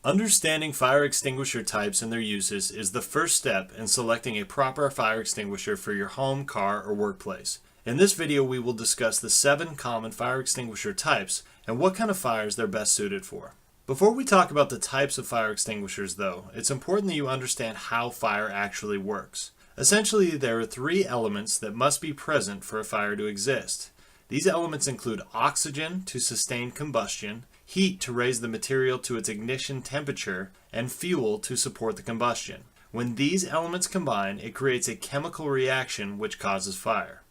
Understanding fire extinguisher types and their uses is the first step in selecting a proper fire extinguisher for your home, car, or workplace. In this video, we will discuss the 7 common fire extinguisher types and what kind of fires they're best suited for. Before we talk about the types of fire extinguishers though, it's important that you understand how fire actually works. Essentially, there are 3 elements that must be present for a fire to exist. These elements include oxygen to sustain combustion, heat to raise the material to its ignition temperature, and fuel to support the combustion. When these elements combine, it creates a chemical reaction which causes fire.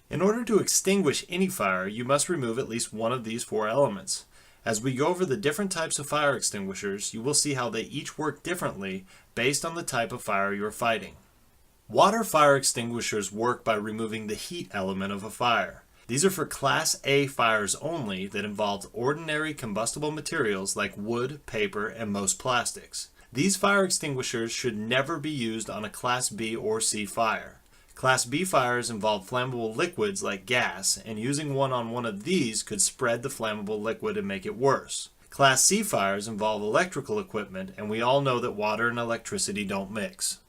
In order to extinguish any fire, you must remove at least one of these 4 elements. As we go over the different types of fire extinguishers, you will see how they each work differently based on the type of fire you are fighting. Water fire extinguishers work by removing the heat element of a fire. These are for Class A fires only that involve ordinary combustible materials like wood, paper, and most plastics. These fire extinguishers should never be used on a Class B or C fire. Class B fires involve flammable liquids like gas, and using one on one of these could spread the flammable liquid and make it worse. Class C fires involve electrical equipment, and we all know that water and electricity don't mix.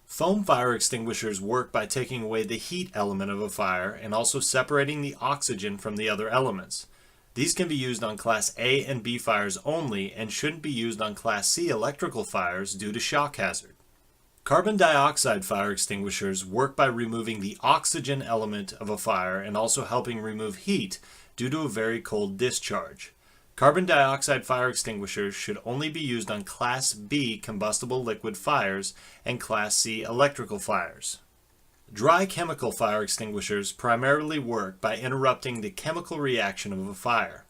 Foam fire extinguishers work by taking away the heat element of a fire and also separating the oxygen from the other elements. These can be used on Class A and B fires only and shouldn't be used on Class C electrical fires due to shock hazard. Carbon dioxide fire extinguishers work by removing the oxygen element of a fire and also helping remove heat due to a very cold discharge. Carbon dioxide fire extinguishers should only be used on Class B combustible liquid fires and Class C electrical fires. Dry chemical fire extinguishers primarily work by interrupting the chemical reaction of a fire.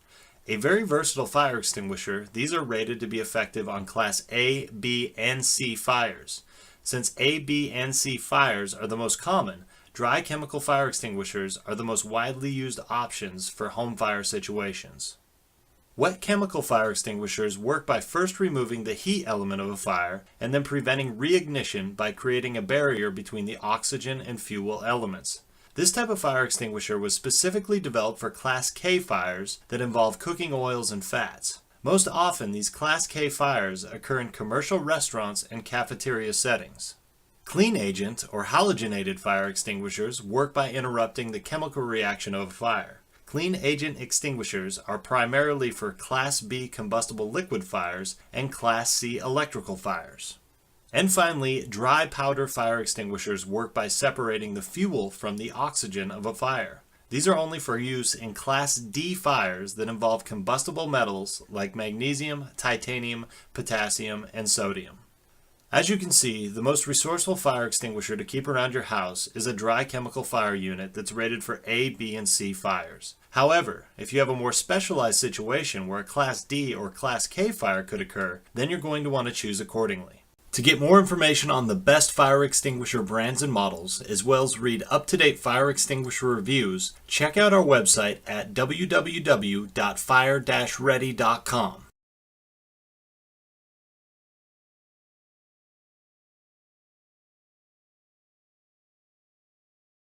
A very versatile fire extinguisher, these are rated to be effective on Class A, B, and C fires. Since A, B, and C fires are the most common, dry chemical fire extinguishers are the most widely used options for home fire situations. Wet chemical fire extinguishers work by first removing the heat element of a fire and then preventing reignition by creating a barrier between the oxygen and fuel elements. This type of fire extinguisher was specifically developed for Class K fires that involve cooking oils and fats. Most often, these Class K fires occur in commercial restaurants and cafeteria settings. Clean agent or halogenated fire extinguishers work by interrupting the chemical reaction of a fire. Clean agent extinguishers are primarily for Class B combustible liquid fires and Class C electrical fires. And finally, dry powder fire extinguishers work by separating the fuel from the oxygen of a fire. These are only for use in Class D fires that involve combustible metals like magnesium, titanium, potassium, and sodium. As you can see, the most resourceful fire extinguisher to keep around your house is a dry chemical fire unit that's rated for A, B, and C fires. However, if you have a more specialized situation where a Class D or Class K fire could occur, then you're going to want to choose accordingly. To get more information on the best fire extinguisher brands and models, as well as read up-to-date fire extinguisher reviews, check out our website at www.fire-ready.com.